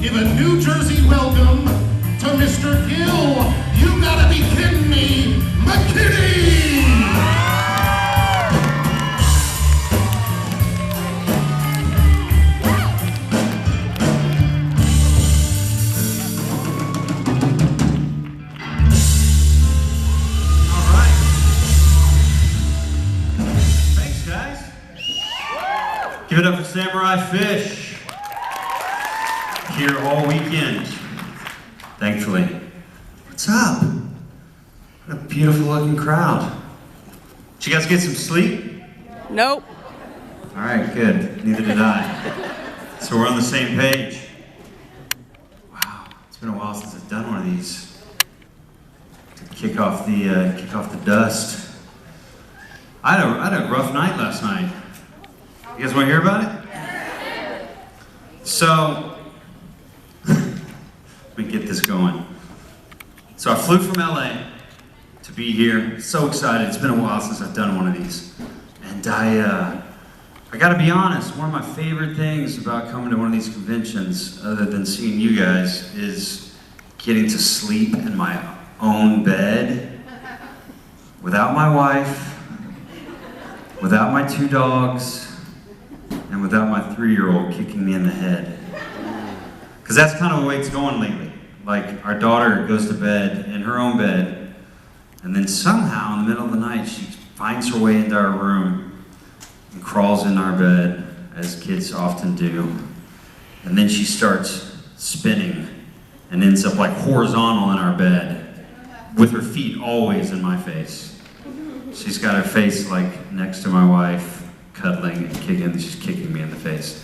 give a New Jersey welcome to Mr. Gill. You gotta be kidding me, McKinney! Give it up for Samurai Fish. Here all weekend, thankfully. What's up? What a beautiful looking crowd. Did you guys get some sleep? Nope. All right, good. Neither did I. So we're on the same page. Wow, it's been a while since I've done one of these. To kick off the dust. I had a rough night last night. You guys want to hear about it? So, let me get this going. So I flew from LA to be here. So excited. It's been a while since I've done one of these. And I gotta be honest, one of my favorite things about coming to one of these conventions, other than seeing you guys, is getting to sleep in my own bed without my wife, without my 2 dogs, and without my 3-year-old kicking me in the head. Because that's kind of the way it's going lately. Like, our daughter goes to bed in her own bed, and then somehow in the middle of the night she finds her way into our room and crawls in our bed, as kids often do. And then she starts spinning and ends up like horizontal in our bed, with her feet always in my face. She's got her face like next to my wife, cuddling and kicking, she's kicking me in the face.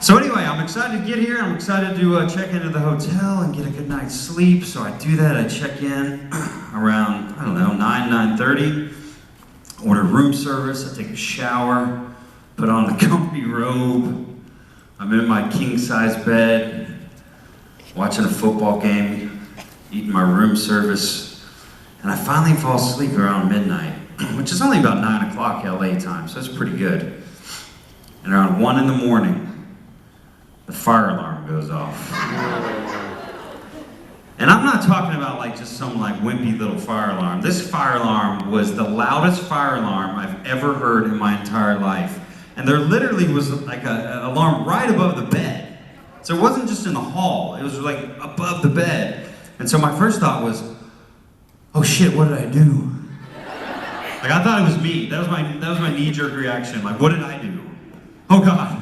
So anyway, I'm excited to get here. I'm excited to check into the hotel and get a good night's sleep. So I do that, I check in around, I don't know, 9:30, order room service, I take a shower, put on the comfy robe. I'm in my king-size bed, watching a football game, eating my room service, and I finally fall asleep around midnight, which is only about 9 o'clock LA time, so that's pretty good. And around 1 in the morning, the fire alarm goes off. And I'm not talking about like just some like wimpy little fire alarm. This fire alarm was the loudest fire alarm I've ever heard in my entire life. And there literally was like an alarm right above the bed. So it wasn't just in the hall, it was like above the bed. And so my first thought was, oh shit, what did I do? Like, I thought it was me. That was my knee-jerk reaction. Like, what did I do? Oh God.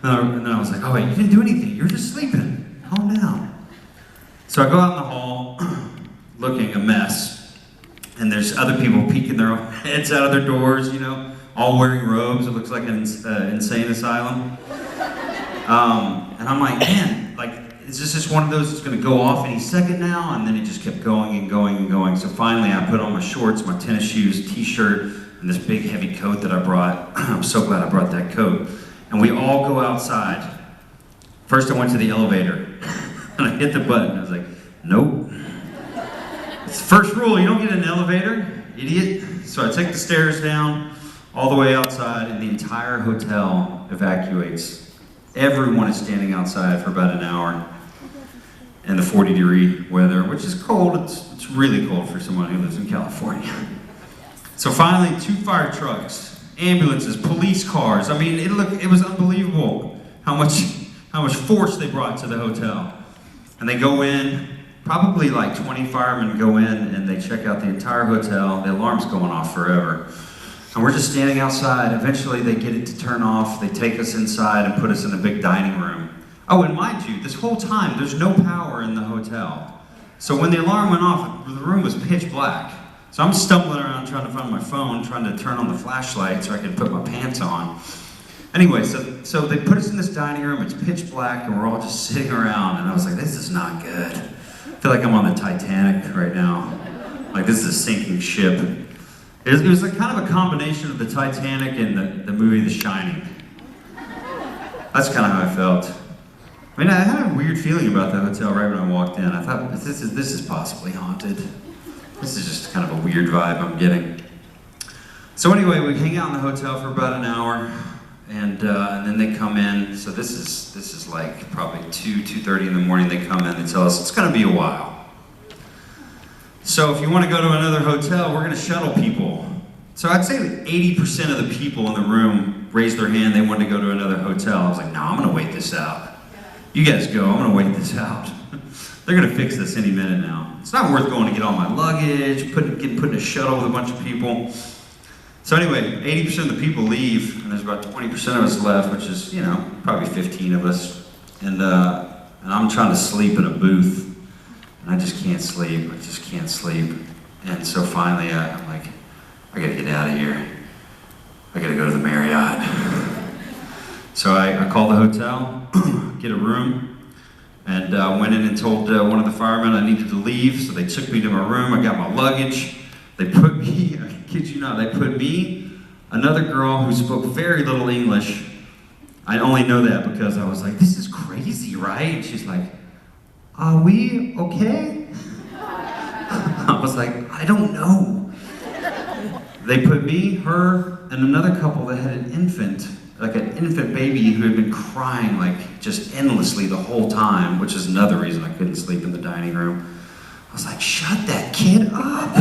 And then I was like, oh wait, you didn't do anything. You're just sleeping. Calm down. So I go out in the hall, looking a mess. And there's other people peeking their heads out of their doors, you know, all wearing robes. It looks like an insane asylum. And I'm like, man, like, is this just one of those that's gonna go off any second now? And then it just kept going and going and going. So finally I put on my shorts, my tennis shoes, t-shirt, and this big heavy coat that I brought. I'm so glad I brought that coat. And we all go outside. First I went to the elevator and I hit the button. I was like, nope. It's the first rule, you don't get an elevator, idiot. So I take the stairs down all the way outside and the entire hotel evacuates. Everyone is standing outside for about an hour in the 40-degree weather, which is cold. It's really cold for someone who lives in California. So finally, 2 fire trucks, ambulances, police cars. I mean, it was unbelievable how much force they brought to the hotel. And they go in, probably like 20 firemen go in and they check out the entire hotel. The alarm's going off forever. And we're just standing outside. Eventually they get it to turn off. They take us inside and put us in the big dining room. Oh, and mind you, this whole time, there's no power in the hotel. So when the alarm went off, the room was pitch black. So I'm stumbling around trying to find my phone, trying to turn on the flashlight so I can put my pants on. Anyway, so they put us in this dining room, it's pitch black, and we're all just sitting around, and I was like, this is not good. I feel like I'm on the Titanic right now. Like, this is a sinking ship. It was like kind of a combination of the Titanic and the movie The Shining. That's kind of how I felt. I mean, I had a weird feeling about the hotel right when I walked in. I thought, this is possibly haunted. This is just kind of a weird vibe I'm getting. So anyway, we hang out in the hotel for about an hour, and then they come in. So this is like probably 2:30 in the morning. They come in. They tell us it's going to be a while. So if you want to go to another hotel, we're going to shuttle people. So I'd say 80% of the people in the room raised their hand. They wanted to go to another hotel. I was like, no, I'm going to wait this out. You guys go. I'm going to wait this out. They're going to fix this any minute now. It's not worth going to get all my luggage, getting put in a shuttle with a bunch of people. So anyway, 80% of the people leave, and there's about 20% of us left, which is, you know, probably 15 of us. And I'm trying to sleep in a booth, and I just can't sleep. I just can't sleep. And so finally, I'm like, I gotta get out of here. I gotta go to the Marriott. So I called the hotel, get a room, and went in and told one of the firemen I needed to leave. So they took me to my room. I got my luggage. They put me, I kid you not, they put me, another girl who spoke very little English. I only know that because I was like, this is crazy, right? And she's like, are we okay? I was like, I don't know. They put me, her, and another couple that had an infant, like an infant baby who had been crying like just endlessly the whole time, which is another reason I couldn't sleep in the dining room. I was like, shut that kid up.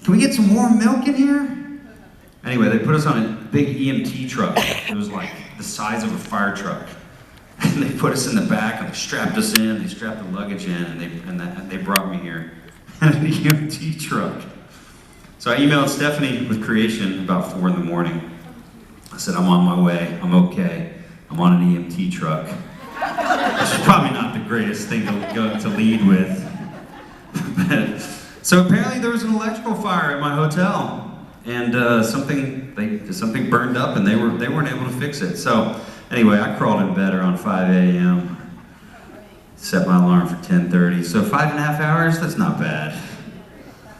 Can we get some warm milk in here? Anyway, they put us on a big EMT truck. It was like the size of a fire truck. And they put us in the back and they strapped us in, they strapped the luggage in, and they brought me here in an EMT truck. So I emailed Stephanie with Creation about 4 in the morning. I said, I'm on my way, I'm okay. I'm on an EMT truck. Which is probably not the greatest thing to lead with. But, so apparently there was an electrical fire at my hotel, and something burned up, and they weren't able to fix it. So anyway, I crawled in bed around 5 a.m. Set my alarm for 10:30. So 5.5 hours, that's not bad.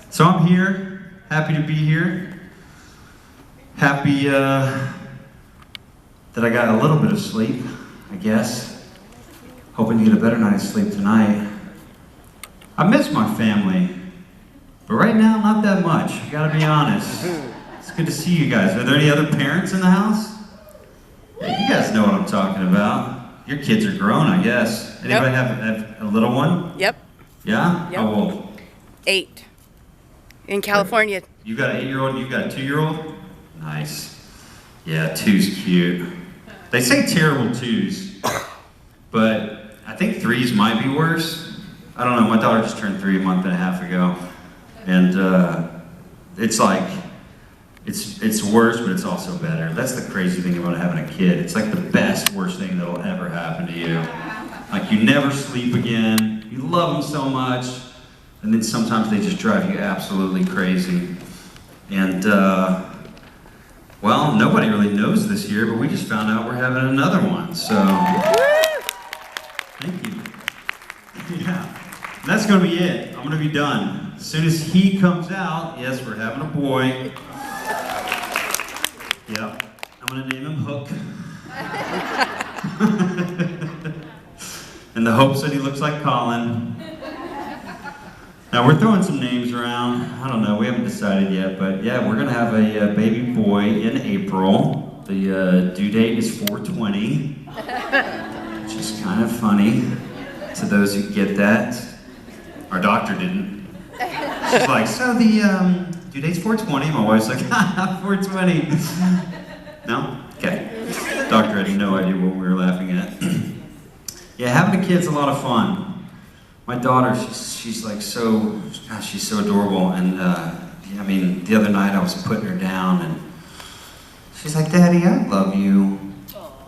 So I'm here, happy to be here. Happy that I got a little bit of sleep, I guess. Hoping to get a better night's sleep tonight. I miss my family, but right now, not that much. I gotta be honest. It's good to see you guys. Are there any other parents in the house? Yeah, you guys know what I'm talking about. Your kids are grown, I guess. Anybody have a little one? Yep. Yeah? Yep. How old? 8. In California. You got an 8-year-old and you got a 2-year-old? Nice. Yeah, 2's cute. They say terrible 2's, but I think 3's might be worse. I don't know, my daughter just turned 3 a month and a half ago. And it's like, it's worse, but it's also better. That's the crazy thing about having a kid. It's like the best, worst thing that'll ever happen to you. Like you never sleep again, you love them so much, and then sometimes they just drive you absolutely crazy. And well, nobody really knows this year, but we just found out we're having another one, so thank you. Yeah, that's gonna be it. I'm gonna be done. As soon as he comes out, yes, we're having a boy. Yep, I'm gonna name him Hook. In the hopes that he looks like Colin. Now we're throwing some names around. I don't know, we haven't decided yet, but yeah, we're gonna have a baby boy in April. The due date is 4/20, which is kind of funny to those who get that. Our doctor didn't. She's like, so the due date's 4/20. My wife's like, haha, 4/20. No? Okay. Doctor had no idea what we were laughing at. Yeah, having a kid's a lot of fun. My daughter, she's like so, gosh, she's so adorable. And I mean, the other night I was putting her down and she's like, Daddy, I love you.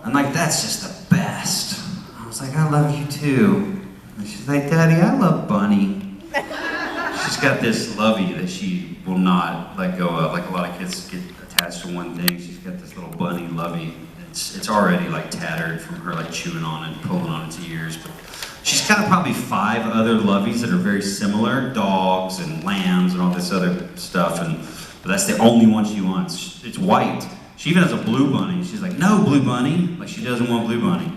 I'm like, that's just the best. I was like, I love you too. And she's like, Daddy, I love Bunny. She's got this lovey that she will not let go of. Like a lot of kids get attached to one thing. She's got this little bunny lovey. It's already like tattered from her like chewing on it and pulling on its ears. But she's got probably 5 other loveys that are very similar, dogs and lambs and all this other stuff. But that's the only one she wants. It's white. She even has a blue bunny. She's like, no, Blue Bunny. Like she doesn't want Blue Bunny.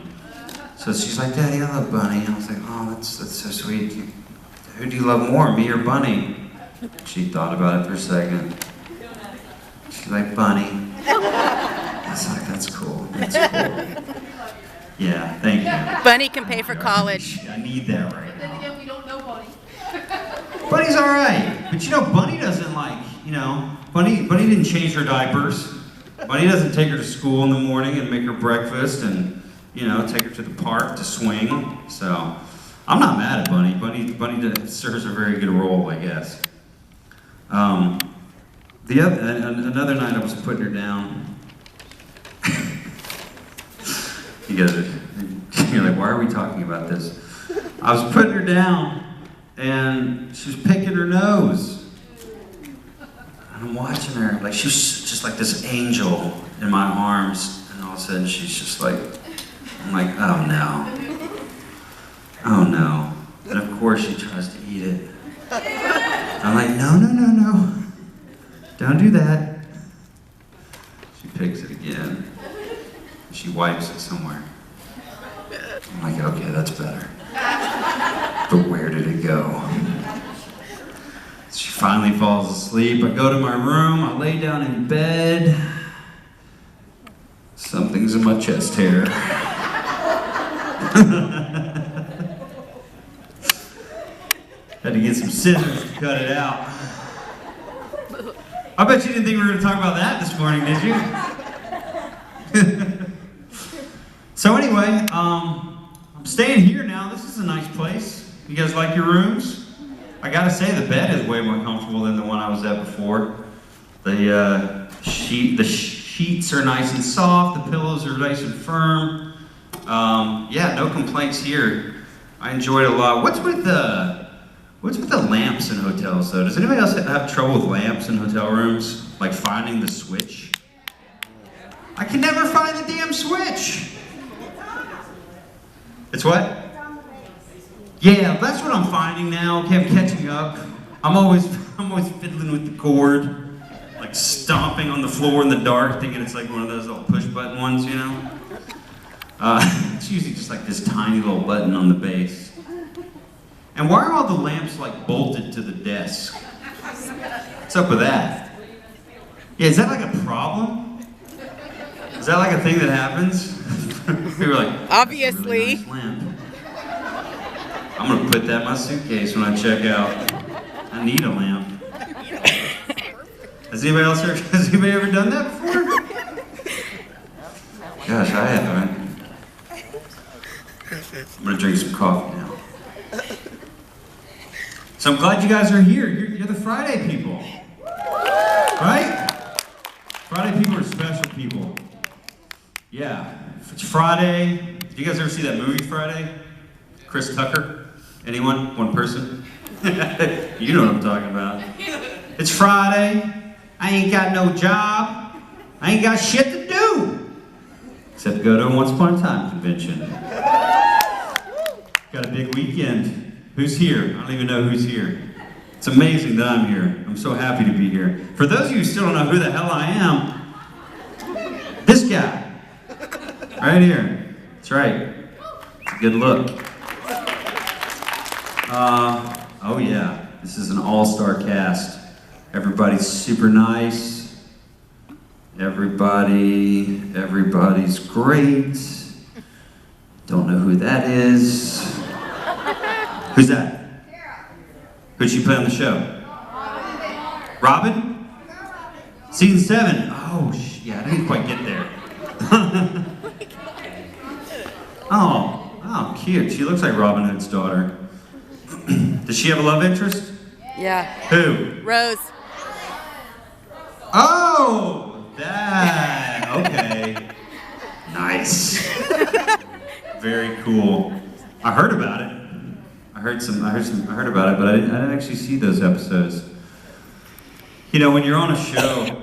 So she's like, Daddy, I love Bunny. And I was like, oh, that's so sweet. Who do you love more, me or Bunny? She thought about it for a second. She's like, Bunny. was like, that's cool. That's cool. Yeah, thank you. Bunny can pay for college. I need that right Then now. again, we don't know Bunny. Bunny's all right, but you know, Bunny doesn't Bunny didn't change her diapers. Bunny doesn't take her to school in the morning and make her breakfast and, take her to the park to swing. So, I'm not mad at Bunny. Bunny serves a very good role, I guess. Another night I was putting her down. You're like, why are we talking about this? I was putting her down, and she was picking her nose. And I'm watching her, like she's just like this angel in my arms, and all of a sudden she's just like, I'm like, oh no. Oh no. And of course she tries to eat it. I'm like, no. Don't do that. She picks it again. She wipes it somewhere. I'm like, okay, that's better. But where did it go? She finally falls asleep. I go to my room. I lay down in bed. Something's in my chest hair. Had to get some scissors to cut it out. I bet you didn't think we were going to talk about that this morning, did you? So anyway, I'm staying here now. This is a nice place. You guys like your rooms? I gotta say the bed is way more comfortable than the one I was at before. The sheets are nice and soft. The pillows are nice and firm. Yeah, no complaints here. I enjoyed it a lot. What's with the lamps in hotels though? Does anybody else have trouble with lamps in hotel rooms? Like finding the switch? I can never find the damn switch. It's what? Yeah, that's what I'm finding now. Okay, I'm catching up. I'm always fiddling with the cord, like stomping on the floor in the dark, thinking it's like one of those little push button ones, It's usually just like this tiny little button on the base. And why are all the lamps like bolted to the desk? What's up with that? Yeah, is that like a problem? Is that like a thing that happens? We were like, Obviously. that's a really nice lamp. I'm gonna put that in my suitcase when I check out. I need a lamp. Has anybody ever done that before? Gosh, I haven't. I'm gonna drink some coffee now. So I'm glad you guys are here. You're the Friday people. Right? Friday people are special people. Yeah. If it's Friday, did you guys ever see that movie Friday? Chris Tucker? Anyone? One person? You know what I'm talking about. It's Friday. I ain't got no job. I ain't got shit to do. Except go to a Once Upon a Time convention. Got a big weekend. Who's here? I don't even know who's here. It's amazing that I'm here. I'm so happy to be here. For those of you who still don't know who the hell I am, this guy. Right here. That's right. It's a good look. Oh yeah. This is an all-star cast. Everybody's super nice. Everybody's great. Don't know who that is. Who's that? Who'd she play on the show? Robin? Season 7. Oh, yeah, I didn't quite get there. Oh, cute. She looks like Robin Hood's daughter. Does she have a love interest? Yeah. Who? Rose. Oh, that. Okay. Nice. Very cool. I heard about it. I heard about it, but I didn't actually see those episodes. You know, when you're on a show,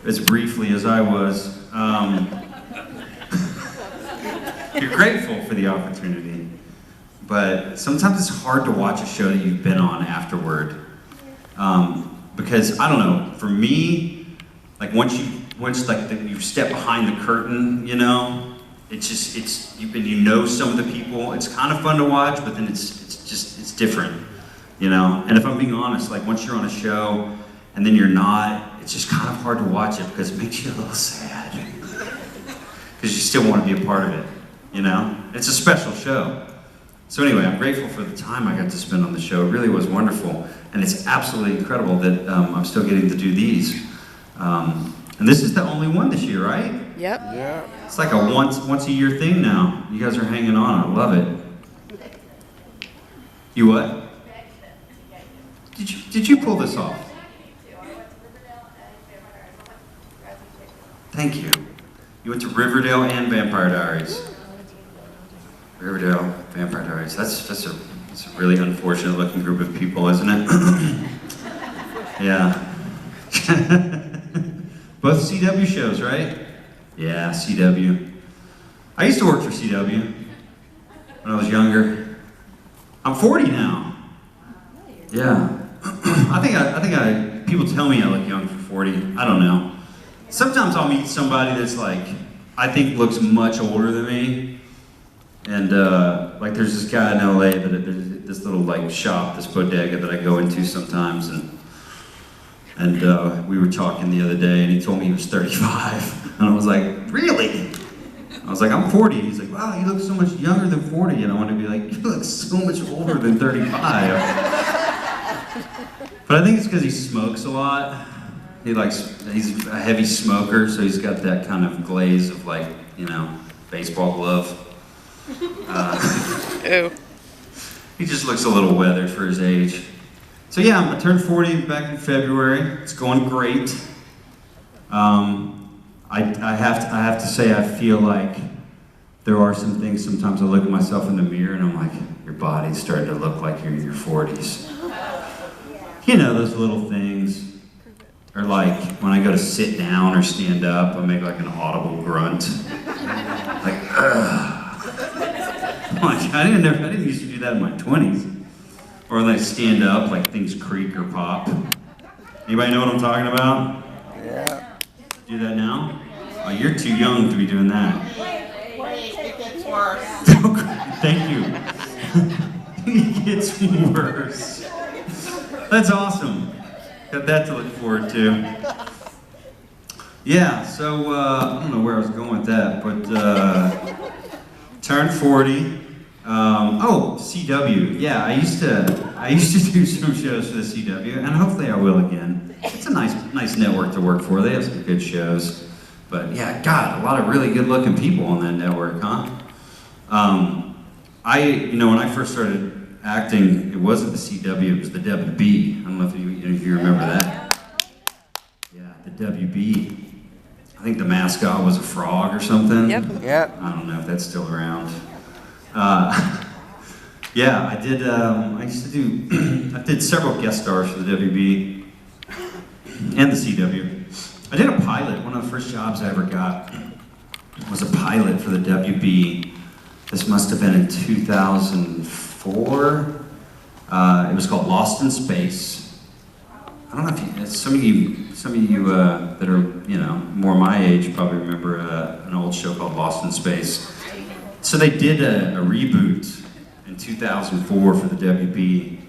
as briefly as I was, you're grateful for the opportunity, but sometimes it's hard to watch a show that you've been on afterward. Because, I don't know, for me, like once you step behind the curtain, you know some of the people, it's kind of fun to watch, but then it's different, And if I'm being honest, like once you're on a show and then you're not, it's just kind of hard to watch it because it makes you a little sad. Because you still want to be a part of it, you know? It's a special show. So anyway, I'm grateful for the time I got to spend on the show. It really was wonderful. And it's absolutely incredible that I'm still getting to do these. And this is the only one this year, right? Yep. Yeah. It's like a once a year thing now. You guys are hanging on. I love it. You what? Did you pull this off? Thank you. You went to Riverdale and Vampire Diaries. Riverdale, Vampire Diaries. That's a really unfortunate looking group of people, isn't it? Yeah. Both CW shows, right? Yeah, CW. I used to work for CW when I was younger. I'm 40 now. Yeah. I think people tell me I look young for 40. I don't know. Sometimes I'll meet somebody that's like, I think looks much older than me. And like there's this guy in LA that there's this little like shop, this bodega that I go into sometimes, and we were talking the other day, and he told me he was 35, and I was like, really? I was like, I'm 40. He's like, wow, you look so much younger than 40, and I want to be like, you look so much older than 35. But I think it's because he smokes a lot. He's a heavy smoker, so he's got that kind of glaze of like, you know, baseball glove. Ew. He just looks a little weathered for his age. So yeah, I turned 40 back in February. It's going great. I have to say I feel like there are some things sometimes I look at myself in the mirror and I'm like, your body's starting to look like you're in your 40s. You know, those little things. Or like when I go to sit down or stand up, I make like an audible grunt. Like, ugh. I didn't used to do that in my 20s. Or when I stand up, like things creak or pop. Anybody know what I'm talking about? Yeah. Do that now? Oh, you're too young to be doing that. Wait, it gets worse. Thank you. It gets worse. That's awesome. Got that to look forward to. Yeah, so I don't know where I was going with that, but turned 40. CW. Yeah, I used to do some shows for the CW, and hopefully I will again. It's a nice network to work for. They have some good shows. But yeah, God, a lot of really good-looking people on that network, huh? When I first started acting, it wasn't the CW, it was the WB. I don't know if you remember that. Yeah, the WB. I think the mascot was a frog or something. Yep. Yep. I don't know if that's still around. Yeah, I did. I did several guest stars for the WB and the CW. I did a pilot. One of the first jobs I ever got was a pilot for the WB. This must have been in 2004. It was called Lost in Space. I don't know if some of you that are more my age probably remember an old show called Lost in Space. So they did a reboot in 2004 for the WB,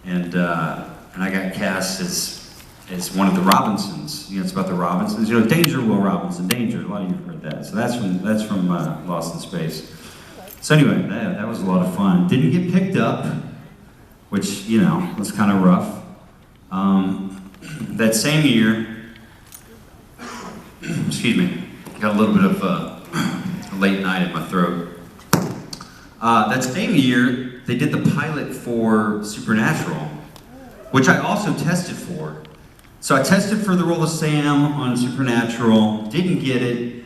and I got cast as one of the Robinsons. You know, it's about the Robinsons. You know, Danger, Will Robinson, Danger. A lot of you have heard that. So that's from Lost in Space. So anyway, that was a lot of fun. Didn't get picked up, which was kind of rough. That same year, excuse me, got a little bit of a late night in my throat. That same year, they did the pilot for Supernatural, which I also tested for. So I tested for the role of Sam on Supernatural, didn't get it,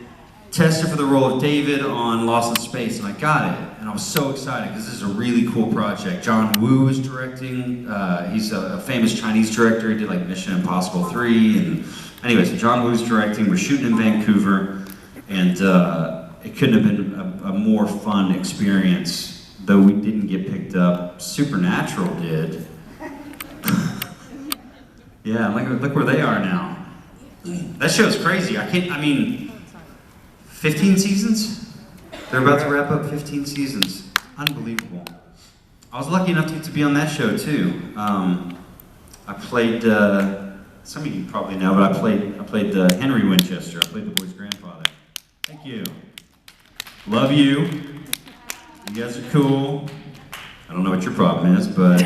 tested for the role of David on Lost in Space, and I got it. And I was so excited because this is a really cool project. John Woo is directing. He's a famous Chinese director. He did like Mission Impossible 3. And anyway, so John Woo's directing. We're shooting in Vancouver, and it couldn't have been a more fun experience. Though we didn't get picked up, Supernatural did. Yeah, look where they are now. That show's crazy. 15 seasons? They're about to wrap up 15 seasons. Unbelievable. I was lucky enough to be on that show too. I played some of you probably know, but I played Henry Winchester. I played the boy's grandfather. Thank you. Love you. You guys are cool. I don't know what your problem is, but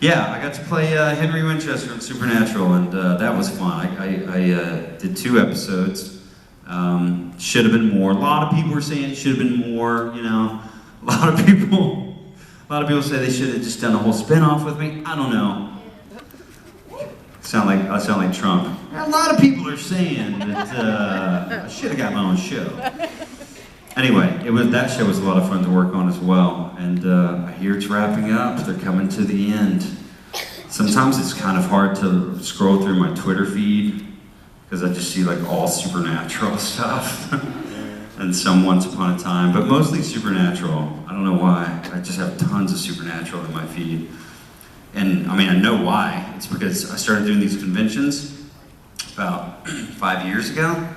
yeah, I got to play Henry Winchester in Supernatural, and that was fun. I did 2 episodes. Should have been more. A lot of people were saying it should have been more. You know, a lot of people say they should have just done a whole spin-off with me. I don't know. I sound like Trump. A lot of people are saying that I should have got my own show. Anyway, that show was a lot of fun to work on as well. And I hear it's wrapping up. They're coming to the end. Sometimes it's kind of hard to scroll through my Twitter feed because I just see like all Supernatural stuff and some Once Upon a Time, but mostly Supernatural. I don't know why. I just have tons of Supernatural in my feed. And I mean, I know why. It's because I started doing these conventions about 5 years ago.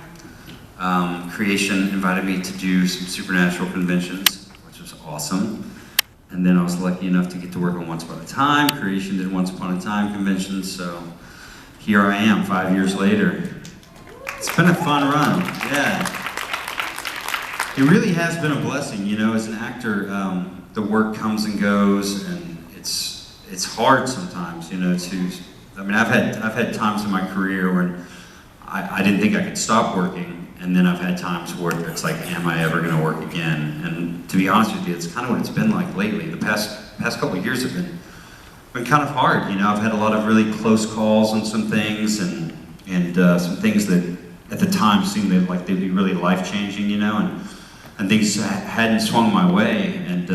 Creation invited me to do some Supernatural conventions, which was awesome. And then I was lucky enough to get to work on Once Upon a Time. Creation did Once Upon a Time conventions, so here I am 5 years later. It's been a fun run, yeah. It really has been a blessing, you know, as an actor, the work comes and goes, and it's hard sometimes, you know, I mean, I've had times in my career when I didn't think I could stop working, and then I've had times where it's like, am I ever gonna work again? And to be honest with you, it's kind of what it's been like lately. The past couple of years have been kind of hard, you know. I've had a lot of really close calls on some things, and some things that at the time seemed like they'd be really life-changing, you know, and things hadn't swung my way, and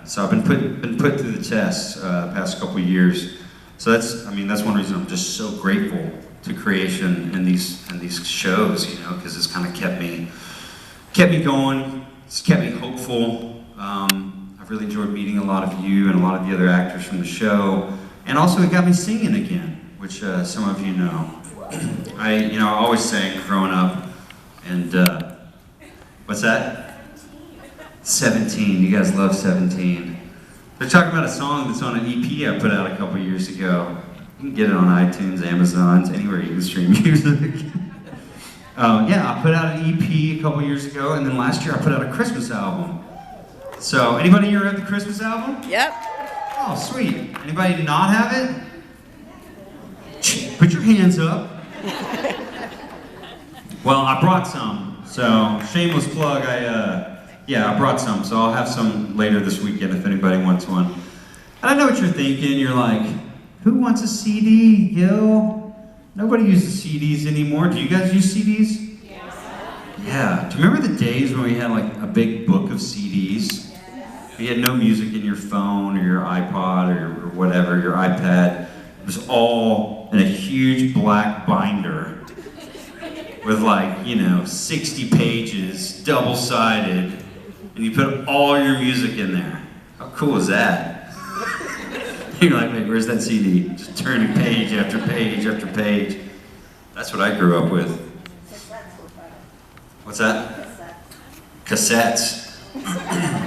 so I've been put through the test the past couple of years. So that's one reason I'm just so grateful to Creation and these shows, you know, because it's kind of kept me going. It's kept me hopeful. I've really enjoyed meeting a lot of you and a lot of the other actors from the show, and also it got me singing again, which some of you know. I always sang growing up, and what's that? 17. You guys love 17. They're talking about a song that's on an EP I put out a couple years ago. You can get it on iTunes, Amazon, anywhere you can stream music. Yeah, I put out an EP a couple years ago, and then last year I put out a Christmas album. So, anybody here have the Christmas album? Yep. Oh, sweet. Anybody not have it? Put your hands up. Well, I brought some, so shameless plug. I brought some, so I'll have some later this weekend if anybody wants one. And I know what you're thinking. You're like, who wants a CD, Gil? Nobody uses CDs anymore. Do you guys use CDs? Yes. Yeah. Do you remember the days when we had like a big book of CDs? You had no music in your phone or your iPod or whatever, your iPad. It was all in a huge black binder with 60 pages, double-sided, and you put all your music in there. How cool is that? You're like, wait, where's that CD? Just turning page after page after page. That's what I grew up with. What's that? Cassettes.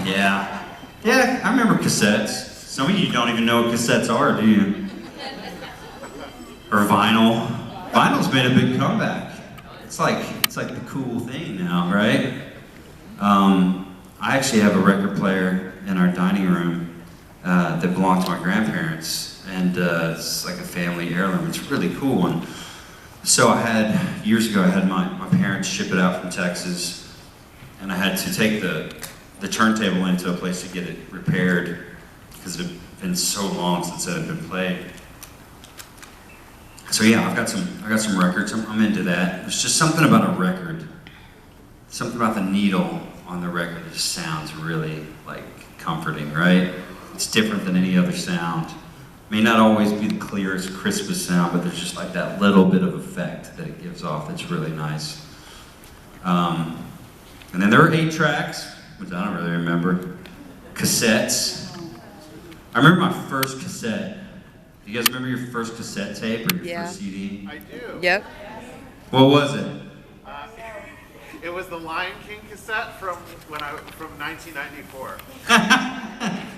Yeah. Yeah, I remember cassettes. Some of you don't even know what cassettes are, do you? Or vinyl. Vinyl's made a big comeback. It's like the cool thing now, right? I actually have a record player in our dining room that belonged to my grandparents, and it's like a family heirloom. It's really cool. And so years ago, I had my parents ship it out from Texas, and I had to take the turntable into a place to get it repaired because it had been so long since it had been played. So yeah, I got some records. I'm into that. There's just something about a record, something about the needle on the record that just sounds really comforting, right? It's different than any other sound. May not always be the clearest, crispest sound, but there's just that little bit of effect that it gives off that's really nice. And then there are 8 tracks, which I don't really remember. Cassettes. I remember my first cassette. Do you guys remember your first cassette tape or your first CD? I do. Yep. What was it? It was the Lion King cassette from 1994.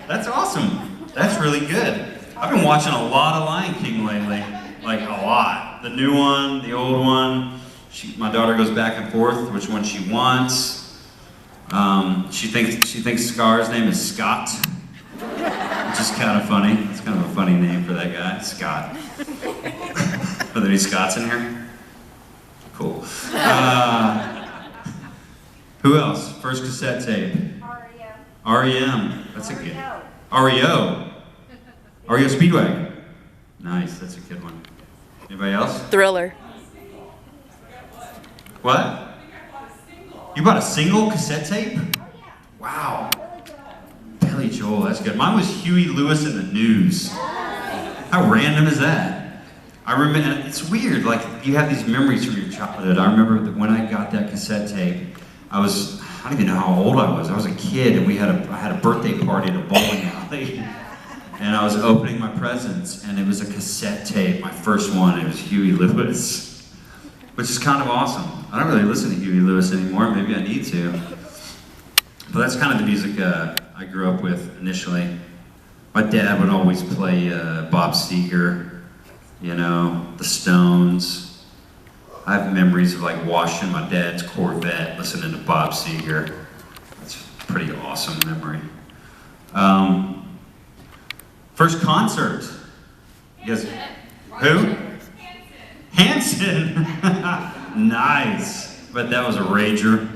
That's awesome. That's really good. I've been watching a lot of Lion King lately, like a lot. The new one, the old one. My daughter goes back and forth which one she wants. She thinks Scar's name is Scott, which is kind of funny. It's kind of a funny name for that guy, Scott. Are there any Scots in here? Cool. Who else? First cassette tape. REM. That's a good. REO. REO Speedwagon. Nice. That's a good one. Anybody else? Thriller. What? You bought a single cassette tape? Wow. Billy Joel. That's good. Mine was Huey Lewis and the News. How random is that? I remember. It's weird. Like you have these memories from your childhood. I remember that when I got that cassette tape, I don't even know how old I was. I was a kid, and I had a birthday party at a bowling alley, and I was opening my presents, and it was a cassette tape, my first one. It was Huey Lewis, which is kind of awesome. I don't really listen to Huey Lewis anymore. Maybe I need to, but that's kind of the music I grew up with initially. My dad would always play Bob Seger, you know, the Stones. I have memories of like washing my dad's Corvette, listening to Bob Seger. That's a pretty awesome memory. First concert. You guys, who? Hanson. Nice. But that was a rager.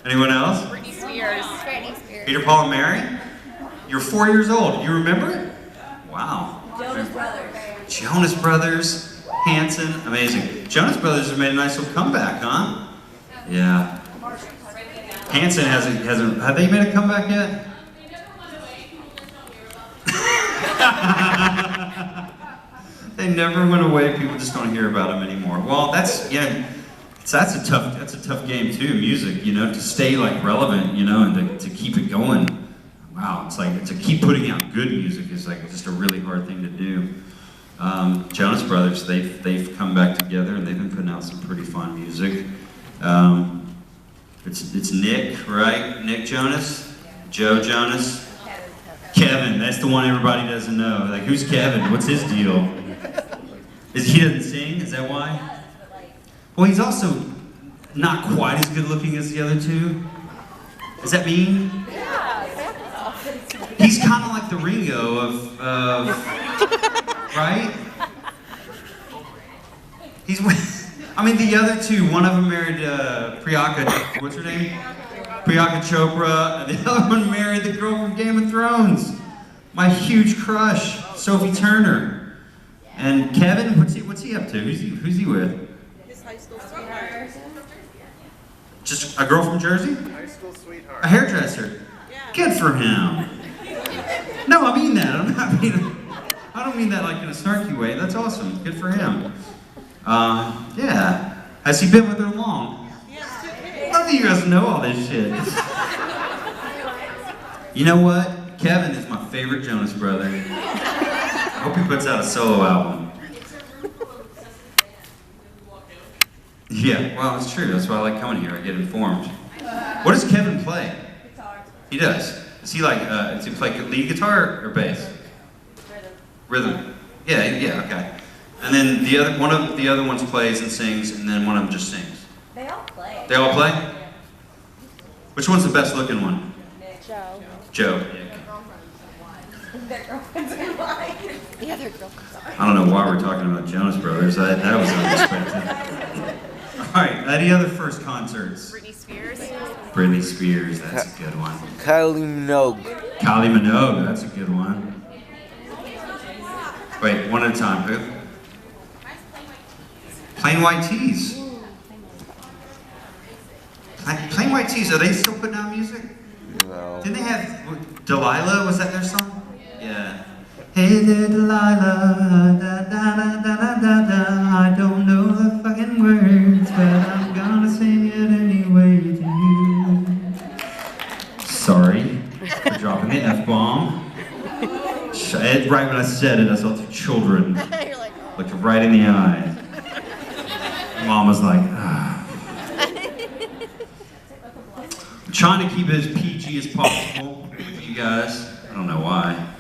Anyone else? Britney Spears. Peter, Paul, and Mary? You're 4 years old. You remember it? Wow. Jonas Brothers. Hanson, amazing. Jonas Brothers have made a nice little comeback, huh? Yeah. Hanson hasn't, have they made a comeback yet? They never went away, people just don't hear about them anymore. Well, that's a tough game too, music, you know, to stay like relevant, you know, and to keep it going. Wow, it's like, to keep putting out good music is like just a really hard thing to do. Jonas Brothers, they've come back together and they've been putting out some pretty fun music. It's Nick, right? Nick Jonas? Joe Jonas? Kevin, that's the one everybody doesn't know. Like, who's Kevin? What's his deal? He doesn't sing? Is that why? Well, he's also not quite as good looking as the other two. Does that mean? He's kind of like the Ringo of right? I mean, the other two, one of them married Priyanka, what's her name? Priyanka Chopra, and the other one married the girl from Game of Thrones. My huge crush, Sophie Turner. And Kevin, what's he up to? Who's he with? His high school sweetheart. Just a girl from Jersey? High school sweetheart. A hairdresser? Yeah. Good for him. No, I mean that. I don't mean that like in a snarky way. That's awesome. Good for him. Yeah. Has he been with her long? Love that you guys know all this shit. You know what? Kevin is my favorite Jonas brother. I hope he puts out a solo album. Yeah, well, it's true. That's why I like coming here. I get informed. What does Kevin play? Guitar. He does. Is he like, does he play lead guitar or bass? Rhythm. Yeah, okay. And then one of the other ones plays and sings, and then one of them just sings. They all play. They all play? Which one's the best looking one? Joe. Joe. Their girlfriends are lying. Yeah, their girlfriends are. I don't know why we're talking about Jonas Brothers. That was unexpected. All right, any other first concerts? Britney Spears. Britney Spears, that's a good one. Kylie Minogue. Kylie Minogue, that's a good one. Wait, one at a time. Who? Plain White Tees. Plain White Tees, are they still putting out music? No. Didn't they have Delilah? Was that their song? Yeah. Hey there, Delilah. Da, da, da, da, da, da, da. I don't know the fucking words, but I'm gonna sing it anyway to you. Sorry for dropping the F-bomb. Right when I said it, I saw two children You're like, oh. looked right in the eye. Mom was like, ah. I'm trying to keep it as PG as possible with you guys. I don't know why.